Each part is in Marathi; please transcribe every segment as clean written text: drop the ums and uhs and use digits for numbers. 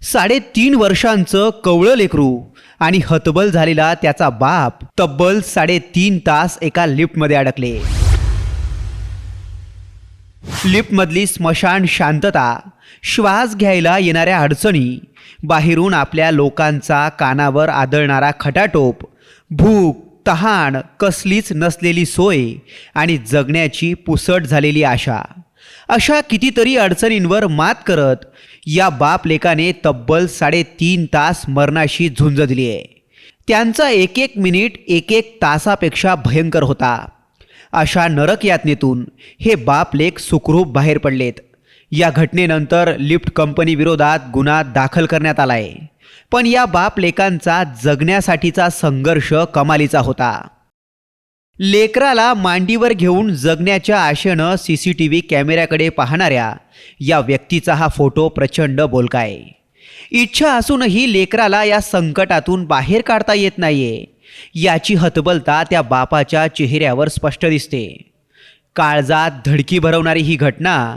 3.5 वर्षांचं कवळं लेकरू आणि हतबल झालेला त्याचा बाप तब्बल 3.5 तास एका लिफ्टमध्ये अडकले. लिफ्टमधली स्मशान शांतता, श्वास घ्यायला येणाऱ्या अडचणी, बाहेरून आपल्या लोकांचा कानावर आदळणारा खटाटोप, भूक, तहान, कसलीच नसलेली सोय आणि जगण्याची पुसट झालेली आशा, अशा कितीतरी अडचणींवर मात करत या बाप लेकाने तब्बल 3.5 तास मरणाशी झुंज दिली आहे. त्यांचा एक एक मिनिट एक एक तासापेक्षा भयंकर होता. अशा नरक यातनेतून हे बाप लेक सुखरूप बाहेर पडलेत. या घटनेनंतर लिफ्ट कंपनी विरोधात गुन्हा दाखल करण्यात आला आहे. पण या बाप लेकांचा जगण्यासाठीचा संघर्ष कमालीचा होता. लेकराला मांडीवर घेऊन जगण्याच्या आशेनं CCTV कॅमेऱ्याकडे पाहणाऱ्या या व्यक्तीचा हा फोटो प्रचंड बोलका आहे. इच्छा असूनही लेकराला या संकटातून बाहेर काढता येत नाहीये याची हतबलता त्या बापाच्या चेहऱ्यावर स्पष्ट दिसते. काळजात धडकी भरवणारी ही घटना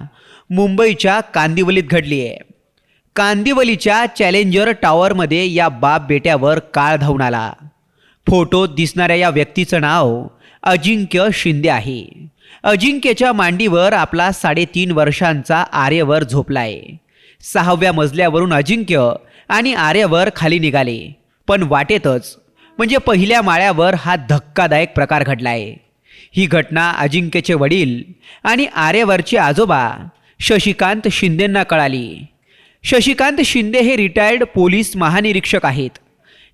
मुंबईच्या कांदिवलीत घडली आहे. कांदिवलीच्या चॅलेंजर टॉवरमध्ये या बाप बेट्यावर काळ धावून आला. फोटोत दिसणाऱ्या या व्यक्तीचं नाव अजिंक्य शिंदे आहे. अजिंक्यच्या मांडीवर आपला 3.5 वर्षांचा आर्यवर झोपलाय. 6व्या मजल्यावरून अजिंक्य आणि आर्यवर खाली निघाले. पण वाटेतच म्हणजे पहिल्या माळ्यावर हा धक्कादायक प्रकार घडलाय. ही घटना अजिंक्यचे वडील आणि आर्यवरचे आजोबा शशिकांत शिंदेंना कळाली. शशिकांत शिंदे हे रिटायर्ड पोलीस महानिरीक्षक आहेत.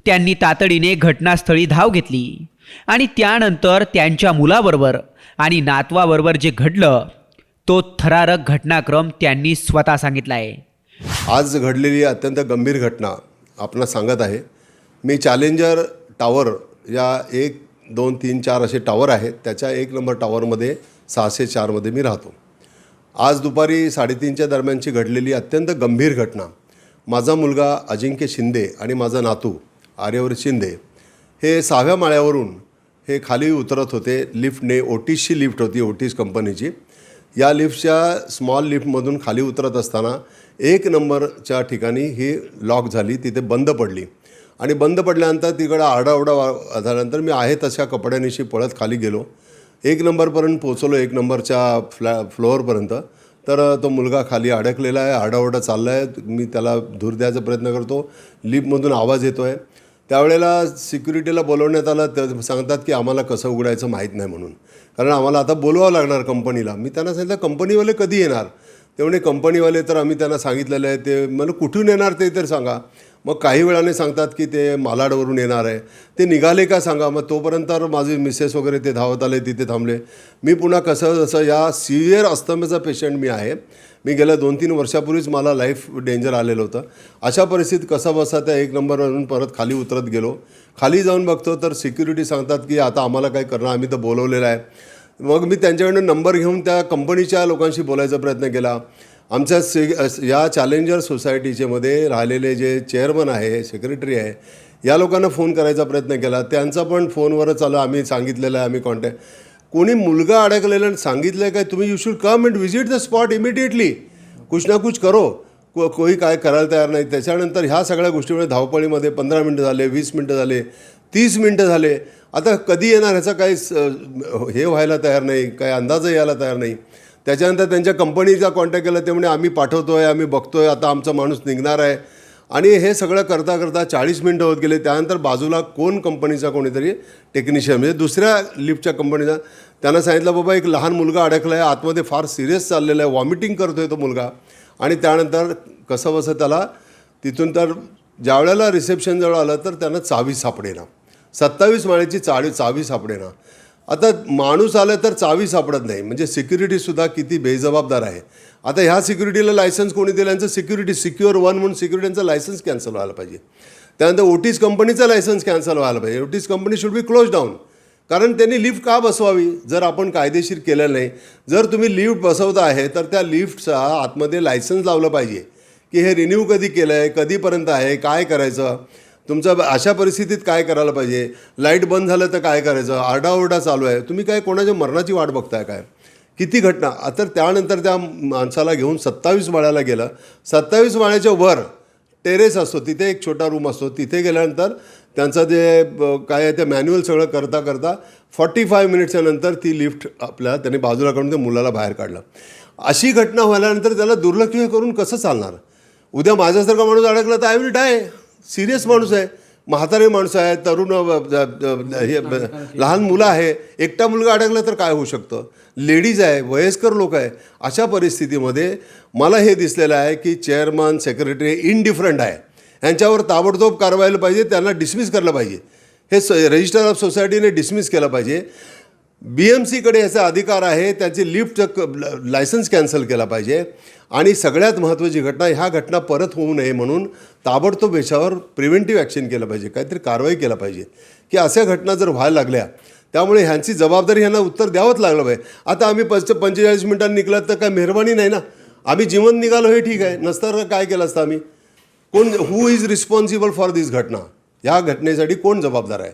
त्यांनी तातडीने घटनास्थळी धाव घेतली आणि त्यानंतर त्यांच्या मुलाबरोबर आणि नातवाबरोबर जे घडलं तो थरारक घटनाक्रम त्यांनी स्वतः सांगितला आहे. आज घडलेली अत्यंत गंभीर घटना आपणास सांगत आहे. मी चॅलेंजर टॉवर या 1, 2, 3, 4 असे टॉवर आहेत. त्याच्या 1 नंबर टॉवरमध्ये 604मध्ये मी राहतो. आज दुपारी 3:30च्या दरम्यानची घडलेली अत्यंत गंभीर घटना. माझा मुलगा अजिंक्य शिंदे आणि माझा नातू आर्यवर शिंदे हे 6व्या माळ्यावरून हे खाली उतरत होते. लिफ्टने, ओटिसची लिफ्ट होती, ओटिस कंपनीची. या लिफ्टच्या स्मॉल लिफ्टमधून खाली उतरत असताना 1 नंबरच्या ठिकाणी ही लॉक झाली, तिथे बंद पडली आणि बंद पडल्यानंतर तिकडं आरडाओरडा झाल्यानंतर मी आहे तशा कपड्यानिशी पळत खाली गेलो. 1 नंबरपर्यंत पोचलो, 1 नंबरच्या फ्लोअरपर्यंत. तर तो मुलगा खाली अडकलेला आहे, आरडाओरडा चालला आहे. मी त्याला धूर द्यायचा प्रयत्न करतो, लिफ्टमधून आवाज येतो आहे. त्यावेळेला सिक्युरिटीला बोलवण्यात आलं. ते सांगतात की आम्हाला कसं उघडायचं माहीत नाही म्हणून, कारण आम्हाला आता बोलवावं लागणार कंपनीला. मी त्यांना सांगितलं कंपनीवाले कधी येणार? ते म्हणे कंपनीवाले तर आम्ही त्यांना सांगितलेलं आहे, ते मला कुठून येणार ते तर सांगा. मग काही वेळाने सांगतात की ते मालाडवरून येणार आहे. ते निघाले का सांगा. मग तोपर्यंत माझे मिसेस वगैरे ते धावत आले, तिथे थांबले. मी पुन्हा कसं जसं या सिव्हिअर अस्थमाचा पेशंट मी आहे. मी गेल्या 2-3 वर्षापूर्वीच मला लाईफ डेंजर आलेलं होतं. अशा परिस्थितीत कसा बसा त्या 1 नंबरवरून परत खाली उतरत गेलो. खाली जाऊन बघतो तर सिक्युरिटी सांगतात की आता आम्हाला काय करणार, आम्ही तर बोलवलेलं आहे. मग मी त्यांच्याकडून नंबर घेऊन त्या कंपनीच्या लोकांशी बोलायचा प्रयत्न केला. आमच्या या चॅलेंजर सोसायटीच्यामध्ये राहिलेले जे चेअरमन आहे, सेक्रेटरी आहे, या लोकांना फोन करायचा प्रयत्न केला. त्यांचा पण फोनवरच आलं, आम्ही सांगितलेलं आहे, आम्ही कॉन्टॅक्ट. कोणी मुलगा अडकलेला सांगितलं आहे काय तुम्ही, you should come and visit the spot immediately, कुछ ना कुछ करो. कोणी काय करायला तयार नाही. त्याच्यानंतर ह्या सगळ्या गोष्टीमुळे धावपळीमध्ये 15 मिनटं झाले, 20 मिनटं झाले, 30 मिनटं झाले. आता कधी येणार ह्याचा काही हे व्हायला तयार नाही, काही अंदाजही यायला तयार नाही. त्याच्यानंतर त्यांच्या कंपनीचा कॉन्टॅक्ट केला. ते म्हणे आम्ही पाठवतो आहे, आम्ही बघतो आहे, आता आमचा माणूस निघणार आहे. आणि हे सगळं करता करता 40 मिनटं होत गेले. त्यानंतर बाजूला कंपनीचा कोणीतरी टेक्निशियन, म्हणजे दुसऱ्या लिफ्टच्या कंपनीचा, त्यांना सांगितलं बाबा एक लहान मुलगा अडकला आहे, आतमध्ये फार सिरियस चाललेला आहे, वॉमिटिंग करतो आहे तो मुलगा. आणि त्यानंतर कसं बसं त्याला तिथून तर ज्यावेळेला रिसेप्शनजवळ आलं तर त्यांना चावी सापडेना. 27 माळ्याची चावी सापडेना. आता माणूस आलं तर चावी सापडत नाही, म्हणजे सिक्युरिटीसुद्धा किती बेजबाबदार आहे. आता ह्या सिक्युरिटीला लायसन्स कोणी दिलं, यांचं सिक्युरिटी सिक्युअर 1 म्हणून सिक्युरिटीचं लायसन्स कॅन्सल व्हायला पाहिजे. त्यानंतर ओटिस कंपनीचं लायसन्स कॅन्सल व्हायला पाहिजे. Otis company should be close down. कारण त्यांनी लिफ्ट का बसवावी जर आपण कायदेशीर केलं नाही. जर तुम्ही लिफ्ट बसवता आहे तर त्या लिफ्टचा आतमध्ये लायसन्स लावलं पाहिजे की हे रिन्यू कधी केलं आहे, कधीपर्यंत आहे, काय करायचं, तुमचं अशा परिस्थितीत काय करायला पाहिजे, लाईट बंद झालं तर काय करायचं, आरडाओरडा चालू आहे, तुम्ही काय कोणाच्या मरणाची वाट बघताय काय. किती घटना. आता त्यानंतर त्या माणसाला घेऊन 27 माळ्याला गेलं. 27 माळ्याच्या वर टेरेस असतो, तिथे एक छोटा रूम असतो. तिथे गेल्यानंतर त्यांचं जे काय आहे ते मॅन्युअल सगळं करता करता 45 मिनिट्सच्या नंतर ती लिफ्ट आपल्याला त्यांनी बाजूला काढून त्या मुलाला बाहेर काढलं. अशी घटना व्हायल्यानंतर त्याला दुर्लक्ष करून कसं चालणार? उद्या माझ्यासारखा माणूस अडकला तर आय विल डाय. सिरियस माणूस आहे, म्हातारे माणसं आहेत, तरुण हे लहान मुलं आहे, एकटा मुलगा अडकला तर काय होऊ शकतं? लेडीज आहे, वयस्कर लोक आहे. अशा परिस्थितीमध्ये मला हे दिसलेलं आहे की चेअरमन सेक्रेटरी इनडिफरंट आहे. यांच्यावर ताबडतोब कारवाई पाहिजे, त्यांना डिसमिस करायला पाहिजे. हे रजिस्टर ऑफ सोसायटीने डिसमिस केलं पाहिजे. BMCकडे याचा अधिकार आहे, त्याची लिफ्ट लायसन्स कॅन्सल केला पाहिजे. आणि सगळ्यात महत्त्वाची घटना, ह्या घटना परत होऊ नये म्हणून ताबडतोब याच्यावर प्रिव्हेंटिव्ह ॲक्शन केलं पाहिजे, काहीतरी कारवाई केला पाहिजे की अशा घटना जर व्हायला लागल्या त्यामुळे ह्यांची जबाबदारी ह्यांना उत्तर द्यावंच लागलं पाहिजे. आता आम्ही 45 मिनिटांनी निघलात तर काय मेहरबानी नाही ना? आम्ही जिवंत निघालो हे ठीक आहे, नसतं काय केलं असतं आम्ही? कोण, हू इज रिस्पॉन्सिबल फॉर दिस घटना? ह्या घटनेसाठी कोण जबाबदार आहे?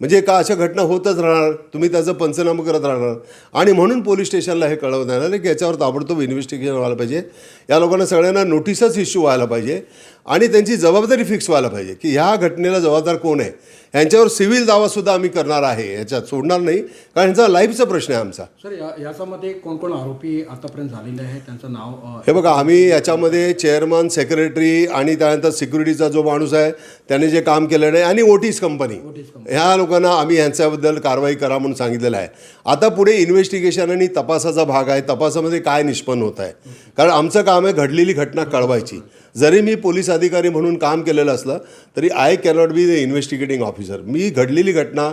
म्हणजे का अशा घटना होतच राहणार, तुम्ही त्याचं पंचनामा करत राहणार? आणि म्हणून पोलीस स्टेशनला हे कळवण्यात आलं की याच्यावर ताबडतोब इन्व्हेस्टिगेशन व्हायला पाहिजे. या लोकांना सगळ्यांना नोटिसच इश्यू व्हायला पाहिजे आणि त्यांची जबाबदारी फिक्स व्हायला पाहिजे की ह्या घटनेला जबाबदार कोण आहे. यांच्यावर सिव्हिल दावासुद्धा आम्ही करणार आहे, याच्यात सोडणार नाही, कारण ह्यांचा लाईफचा प्रश्न आहे आमचा. सर, याच्यामध्ये कोण कोण आरोपी आतापर्यंत झालेले आहे, त्यांचं नाव? हे बघा, आम्ही याच्यामध्ये चेअरमन, सेक्रेटरी आणि त्यानंतर सिक्युरिटीचा जो माणूस आहे त्याने जे काम केलेलं आहे आणि ओटीस कंपनी, ह्या लोकांना आम्ही यांच्याबद्दल कारवाई करा म्हणून सांगितलेलं आहे. आता पुढे इन्व्हेस्टिगेशन आणि तपासाचा भाग आहे. तपासामध्ये काय निष्पन्न होत आहे, कारण आमचं काम आहे घडलेली घटना कळवायची. जरी मी पोलीस अधिकारी म्हणून काम केलेलं असलं तरी I cannot be the investigating officer. मी घडलेली घटना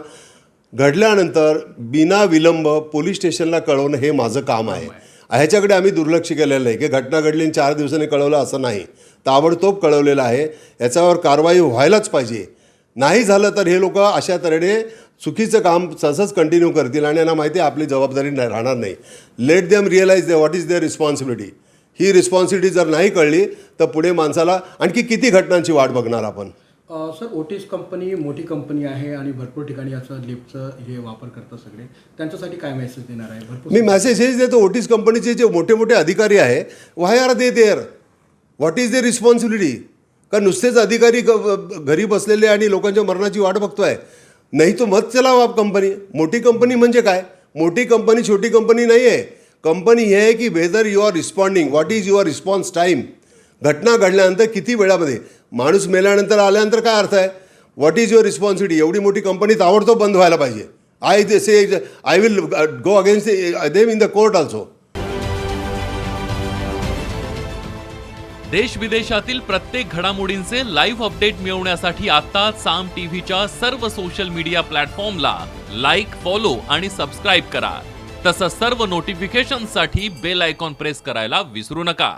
घडल्यानंतर बिना विलंब पोलीस स्टेशनला कळवणं हे माझं काम आहे. ह्याच्याकडे आम्ही दुर्लक्ष केलेलं आहे की घटना घडली 4 दिवसांनी कळवलं असं नाही, ताबडतोब कळवलेलं आहे. याच्यावर कारवाई व्हायलाच पाहिजे. नाही झालं तर हे लोक अशा तऱ्हेने चुकीचं काम तसंच कंटिन्यू करतील आणि यांना माहिती आहे आपली जबाबदारी राहणार नाही. Let them realise they what is their responsibility. ही रिस्पॉन्सिबिलिटी जर नाही कळली तर पुढे माणसाला आणखी किती घटनांची वाट बघणार आपण? सर, ओटीस कंपनी मोठी कंपनी आहे आणि भरपूर ठिकाणी याचं लिफ्टचं हे वापर करतात सगळे, त्यांच्यासाठी काय मेसेज देणार आहे? भरपूर मी मेसेज हेच देतो, ओटीस कंपनीचे जे मोठे मोठे अधिकारी आहे, why are they there? What is their responsibility? का नुसतेच अधिकारी घरी बसलेले आणि लोकांच्या मरणाची वाट बघतोय? नाही तो मत चलावा कंपनी. मोठी कंपनी म्हणजे काय? मोठी कंपनी छोटी कंपनी नाही आहे. कंपनी हे आहे की whether you are responding, what is your response time. घटना घडल्यानंतर किती वेळामध्ये, माणूस मेल्यानंतर आल्यानंतर काय अर्थ आहे? What is your responsibility. एवढी मोठी कंपनी ताबडतोब बंद व्हायला पाहिजे. I will go against them in the court also. देश विदेशातील प्रत्येक घडामोडींचे लाईव्ह अपडेट मिळवण्यासाठी आता साम टीव्हीच्या सर्व सोशल मीडिया प्लॅटफॉर्मला लाईक, फॉलो आणि सबस्क्राईब करा. तसंच सर्व नोटिफिकेशनसाठी बेल आयकॉन प्रेस करायला विसरू नका.